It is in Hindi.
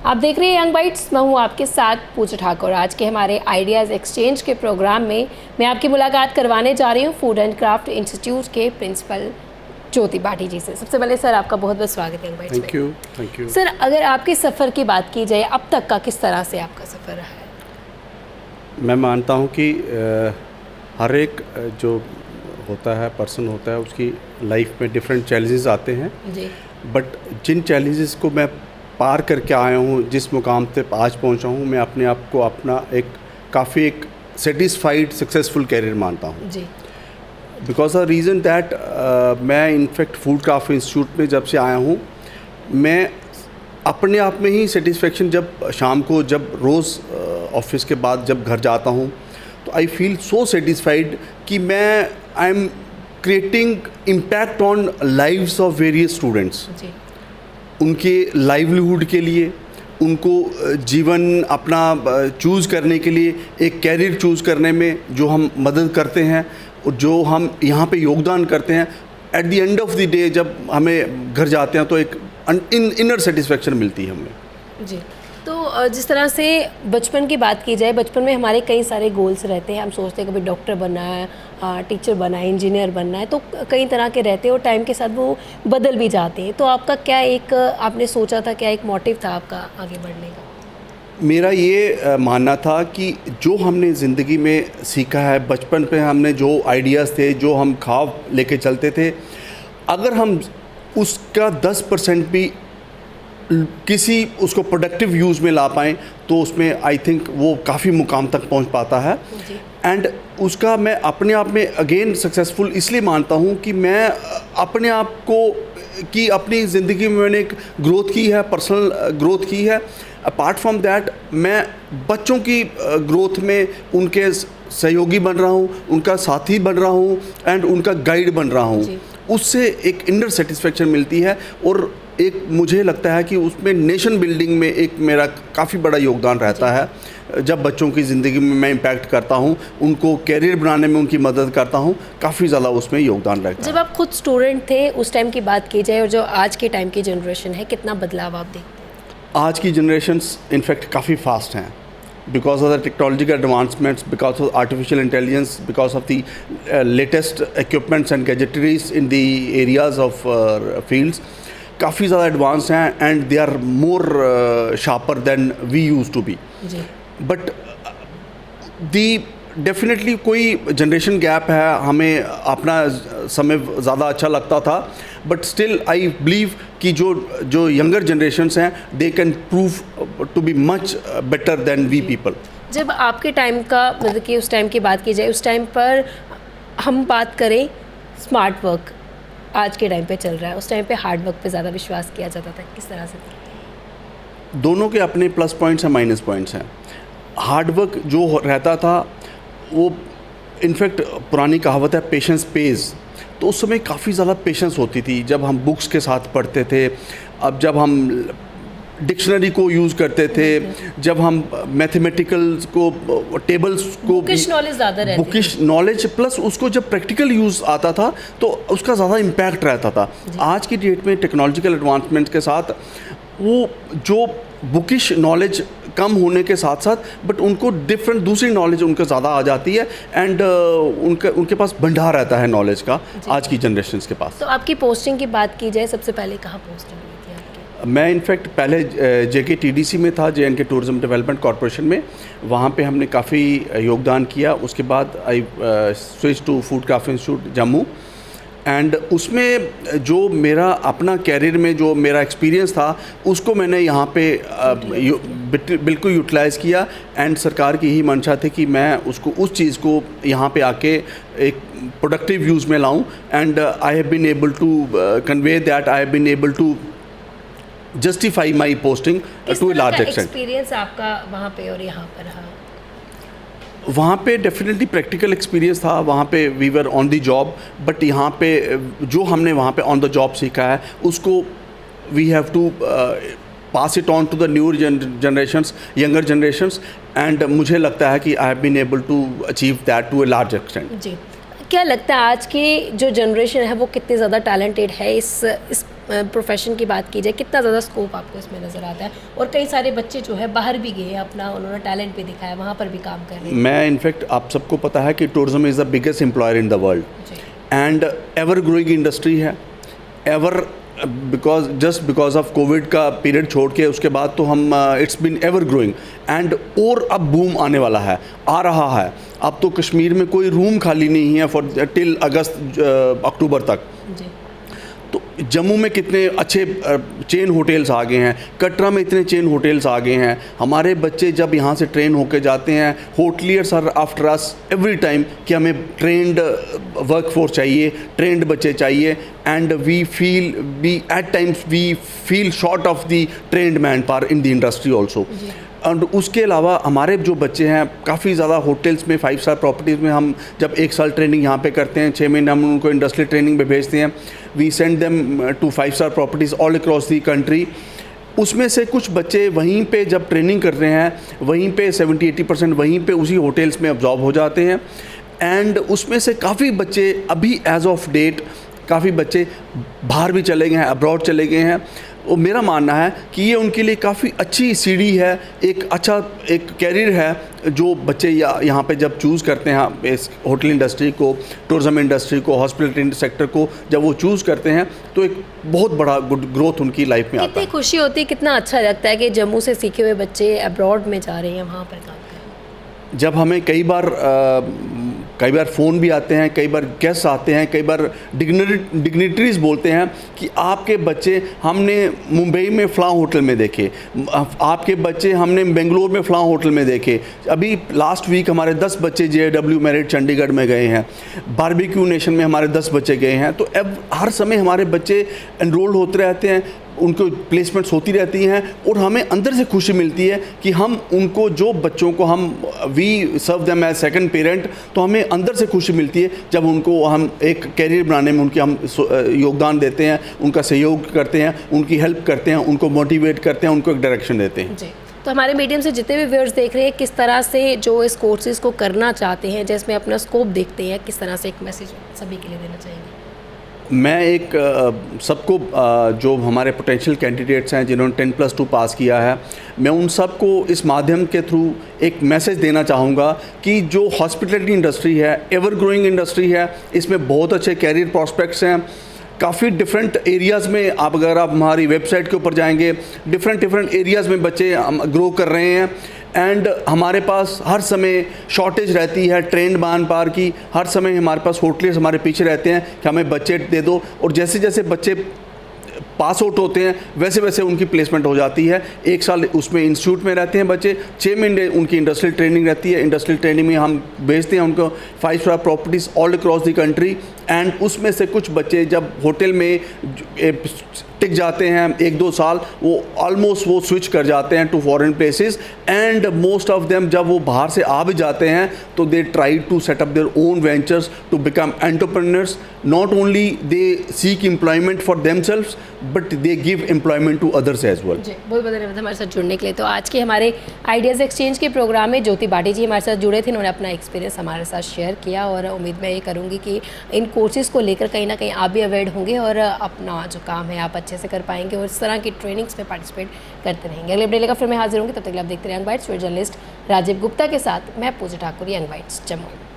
आप देख रहे हैं यंग बाइट्स, मैं हूं आपके साथ पूजा ठाकुर। आज के हमारे आइडियाज़ एक्सचेंज के प्रोग्राम में मैं आपकी मुलाकात करवाने जा रही हूं फूड एंड क्राफ्ट इंस्टीट्यूट के प्रिंसिपल ज्योति भाटी जी से। सबसे पहले सर आपका बहुत बहुत स्वागत है यंग बाइट्स में। थैंक यू सर, अगर आपके सफ़र की बात की जाए अब तक का, किस तरह से आपका सफ़र रहा है? मैं मानता हूं कि हर एक जो होता है पर्सन होता है उसकी लाइफ में डिफरेंट चैलेंजेस आते हैं जी। बट जिन चैलेंजेस को मैं पार करके आया हूँ, जिस मुकाम पे आज पहुँचा हूँ, मैं अपने आप को अपना काफ़ी सेटिस्फाइड सक्सेसफुल कैरियर मानता हूँ जी। बिकॉज द रीज़न दैट मैं इनफैक्ट फूड क्राफ्ट इंस्टीट्यूट में जब से आया हूँ, मैं अपने आप में ही सेटिस्फेक्शन, जब शाम को जब रोज़ ऑफिस के बाद जब घर जाता हूँ तो आई फील सो सेटिस्फाइड कि मैं I am creating impact on lives of various students. उनके लाइवलीहुड के लिए, उनको जीवन अपना चूज़ करने के लिए, एक कैरियर चूज़ करने में जो हम मदद करते हैं, जो हम यहाँ पे योगदान करते हैं, at the end of the day जब हमें घर जाते हैं तो एक इनर सेटिस्फेक्शन मिलती है हमें। जी। तो जिस तरह से बचपन की बात की जाए, बचपन में हमारे कई सारे गोल्स रहते हैं। हम सोचते हैं कभी डॉक्टर बनना है, टीचर बनना है, इंजीनियर बनना है, तो कई तरह के रहते हैं और टाइम के साथ वो बदल भी जाते हैं। तो आपका क्या आपने सोचा था, क्या एक मोटिव था आपका आगे बढ़ने का? मेरा ये मानना था कि जो हमने ज़िंदगी में सीखा है, बचपन पे हमने जो आइडियाज़ थे, जो हम ख्वाब लेके चलते थे, अगर हम उसका 10% भी किसी उसको प्रोडक्टिव यूज़ में ला पाएँ तो उसमें आई थिंक वो काफ़ी मुकाम तक पहुंच पाता है। एंड उसका मैं अपने आप में अगेन सक्सेसफुल इसलिए मानता हूं कि मैं अपने आप को कि अपनी ज़िंदगी में मैंने एक ग्रोथ की है, पर्सनल ग्रोथ की है। अपार्ट फ्रॉम दैट मैं बच्चों की ग्रोथ में उनके सहयोगी बन रहा हूं, उनका साथी बन रहा हूं एंड उनका गाइड बन रहा हूं। उससे एक इनर सेटिस्फेक्शन मिलती है और एक मुझे लगता है कि उसमें नेशन बिल्डिंग में एक मेरा काफ़ी बड़ा योगदान रहता है। जब बच्चों की ज़िंदगी में मैं इम्पैक्ट करता हूँ, उनको कैरियर बनाने में उनकी मदद करता हूँ, काफ़ी ज़्यादा उसमें योगदान रहता है। जब आप खुद स्टूडेंट थे उस टाइम की बात की जाए और जो आज के टाइम की जनरेशन है, कितना बदलाव आप देखते हैं? आज की जनरेशन्स इनफैक्ट काफ़ी फास्ट हैं because of the technological advancements, because of artificial intelligence, because of the latest equipments and gadgetries in the areas of fields, काफ़ी ज़्यादा एडवांस हैं and they are more sharper than we used to be. But the definitely कोई जनरेशन गैप है, हमें अपना समय ज़्यादा अच्छा लगता था, बट स्टिल आई बिलीव कि जो यंगर जनरेशन्स हैं they can prove to be much better than we people. जब आपके टाइम का मतलब कि उस टाइम की बात की जाए, उस टाइम पर हम बात करें स्मार्ट वर्क आज के टाइम पे चल रहा है, उस टाइम पे हार्ड वर्क पे ज़्यादा विश्वास किया जाता था, किस तरह से? दोनों के अपने प्लस पॉइंट्स हैं, माइनस पॉइंट्स हैं। हार्ड वर्क जो रहता था वो इनफैक्ट पुरानी कहावत है पेशेंस पेज, तो उस समय काफ़ी ज़्यादा पेशेंस होती थी जब हम बुक्स के साथ पढ़ते थे। अब जब हम डिक्शनरी को यूज़ करते थे, जब हम मैथमेटिकल्स को, टेबल्स को, बुकिश नॉलेज ज़्यादा रहती, बुकिश नॉलेज प्लस उसको जब प्रैक्टिकल यूज़ आता था तो उसका ज़्यादा इम्पैक्ट रहता था। आज की डेट में टेक्नोलॉजिकल एडवांसमेंट के साथ वो जो बुकिश नॉलेज कम होने के साथ साथ बट उनको डिफरेंट दूसरी नॉलेज उनको ज़्यादा आ जाती है एंड उनके पास भंडार रहता है नॉलेज का आज की जनरेशन के पास। तो आपकी पोस्टिंग की बात की जाए, सबसे पहले कहाँ पोस्टिंग हुई थी आपकी? मैं इनफैक्ट पहले JKTDC में था, JNK टूरिज्म डेवलपमेंट कॉरपोरेशन में, वहाँ पे हमने काफ़ी योगदान किया। उसके बाद I switch to food craft institute Jammu and उसमें जो मेरा अपना कैरियर में जो मेरा एक्सपीरियंस था उसको मैंने यहाँ पे बिल्कुल यूटिलाइज़ किया एंड सरकार की ही मंशा थी कि मैं उस चीज़ को यहाँ पे आके एक प्रोडक्टिव यूज़ में लाऊं and I have been able to convey that, I have been able to justify my posting to a large extent. Experience आपका वहाँ पे और यहाँ पर रहा? वहाँ पे डेफिनेटली प्रैक्टिकल एक्सपीरियंस था, वहाँ पे we were on the job, but यहाँ पे जो हमने वहाँ पे ऑन द जॉब सीखा है उसको we have to pass it on to the new generations, younger generations and मुझे लगता है कि I have been able to achieve that to a large extent. जी, क्या लगता है आज की जो जनरेशन है वो कितनी ज़्यादा टैलेंटेड है इस प्रोफेशन की बात की जाए, कितना ज़्यादा स्कोप आपको इसमें नज़र आता है? और कई सारे बच्चे जो है बाहर भी गए हैं, अपना उन्होंने टैलेंट भी दिखाया, वहाँ पर भी काम कर रहे हैं। मैं इनफैक्ट आप सबको पता है कि tourism is the biggest employer in the world ji. And ever growing industry है। एवर बिकॉज ऑफ कोविड का पीरियड छोड़ के उसके बाद तो हम it's been ever growing and और अब बूम आने वाला है, आ रहा है। अब तो कश्मीर में कोई रूम खाली नहीं है फॉर टिल अगस्त अक्टूबर तक। जी। तो जम्मू में कितने अच्छे चेन होटल्स आ गए हैं, कटरा में इतने चेन होटल्स आ गए हैं। हमारे बच्चे जब यहाँ से ट्रेन होके जाते हैं, hoteliers are after us every time कि हमें ट्रेंड वर्कफोर्स चाहिए, ट्रेंड बच्चे चाहिए and we at times we feel short of the trained manpower in the industry also. और उसके अलावा हमारे जो बच्चे हैं काफ़ी ज़्यादा होटल्स में, 5 स्टार प्रॉपर्टीज़ में हम जब 1 साल ट्रेनिंग यहाँ पे करते हैं, 6 महीने हम उनको इंडस्ट्रियल ट्रेनिंग में भेजते हैं। We send them to 5 star properties all across the country. उसमें से कुछ बच्चे वहीं पे जब ट्रेनिंग कर रहे हैं, वहीं पे 70-80% वहीं पे उसी होटल्स में अब्जॉर्ब हो जाते हैं एंड उसमें से काफ़ी बच्चे अभी एज ऑफ डेट काफ़ी बच्चे बाहर भी चले गए हैं, अब्रॉड चले गए हैं। और मेरा मानना है कि ये उनके लिए काफ़ी अच्छी सीढ़ी है, एक अच्छा एक कैरियर है जो बच्चे यहाँ पे जब चूज़ करते हैं इस होटल इंडस्ट्री को, टूरिज़म इंडस्ट्री को, हॉस्पिटलिटी सेक्टर को जब वो चूज़ करते हैं तो एक बहुत बड़ा गुड ग्रोथ उनकी लाइफ में आता है। कितनी खुशी होती है, कितना अच्छा लगता है कि जम्मू से सीखे हुए बच्चे अब्रॉड में जा रहे हैं, वहाँ पर काम कर रहे हैं। जब हमें कई बार फ़ोन भी आते हैं, कई बार गेस्ट आते हैं, कई बार डिग्निटरीज बोलते हैं कि आपके बच्चे हमने मुंबई में फ़लाँ होटल में देखे, आपके बच्चे हमने बेंगलोर में फ़लाँ होटल में देखे। अभी लास्ट वीक हमारे 10 बच्चे JW मैरिट चंडीगढ़ में गए हैं, बारबेक्यू नेशन में हमारे 10 बच्चे गए हैं। तो अब हर समय हमारे बच्चे एनरोल्ड होते रहते हैं, उनको प्लेसमेंट्स होती रहती हैं और हमें अंदर से खुशी मिलती है कि हम उनको जो बच्चों को हम we serve them as second parent, तो हमें अंदर से खुशी मिलती है जब उनको हम एक कैरियर बनाने में उनकी हम योगदान देते हैं, उनका सहयोग करते हैं, उनकी हेल्प करते हैं, उनको मोटिवेट करते हैं, उनको एक डायरेक्शन देते हैं। जी। तो हमारे मीडियम से जितने भी व्यूअर्स देख रहे हैं, किस तरह से जो इस कोर्सेज को करना चाहते हैं, जिसमें अपना स्कोप देखते हैं, किस तरह से एक मैसेज सभी के लिए देना चाहेंगे? मैं एक सबको जो हमारे पोटेंशियल कैंडिडेट्स हैं जिन्होंने 10+2 पास किया है, मैं उन सबको इस माध्यम के थ्रू एक मैसेज देना चाहूँगा कि जो हॉस्पिटलिटी इंडस्ट्री है, एवर ग्रोइंग इंडस्ट्री है, इसमें बहुत अच्छे कैरियर प्रॉस्पेक्ट्स हैं। काफ़ी डिफरेंट एरियाज़ में अगर आप हमारी वेबसाइट के ऊपर जाएंगे, डिफरेंट एरियाज़ में बच्चे ग्रो कर रहे हैं एंड हमारे पास हर समय शॉर्टेज रहती है ट्रेंड मैन पावर की। हर समय हमारे पास होटलियर्स हमारे पीछे रहते हैं कि हमें बच्चे दे दो, और जैसे जैसे बच्चे पास आउट होते हैं वैसे वैसे उनकी प्लेसमेंट हो जाती है। 1 साल उसमें इंस्टीट्यूट में रहते हैं बच्चे, 6 महीने उनकी इंडस्ट्रियल ट्रेनिंग रहती है। इंडस्ट्रियल ट्रेनिंग में हम भेजते हैं उनको 5 star properties all across the country and उसमें से कुछ बच्चे जब होटल में टिक जाते हैं 1-2 साल, वो ऑलमोस्ट वो स्विच कर जाते हैं to foreign places and most of them जब वो बाहर से आ भी जाते हैं तो they try to set up their own ventures to become entrepreneurs. Not only they seek employment for themselves but they give employment to others as well. जी, बहुत बहुत धन्यवाद हमारे साथ जुड़ने के लिए। तो आज के हमारे आइडियाज़ एक्सचेंज के प्रोग्राम में ज्योति बाटी जी हमारे साथ जुड़े थे, उन्होंने अपना एक्सपीरियंस हमारे साथ शेयर किया और उम्मीद मैं ये करूँगी कि इन कोर्सेज़ को लेकर कहीं ना कहीं आप भी अवेयर होंगे और अपना जो काम है आप अच्छे से कर पाएंगे और इस तरह की ट्रेनिंग्स में पार्टिसिपेट करते रहेंगे। अगले अपडेट लेकर फिर मैं हाजिर होंगी, तब तक आप देखते रहे young bytes. Journalist Rajiv Gupta के साथ मैं पूजा ठाकुर, यंग बाइट्स, जम्मू।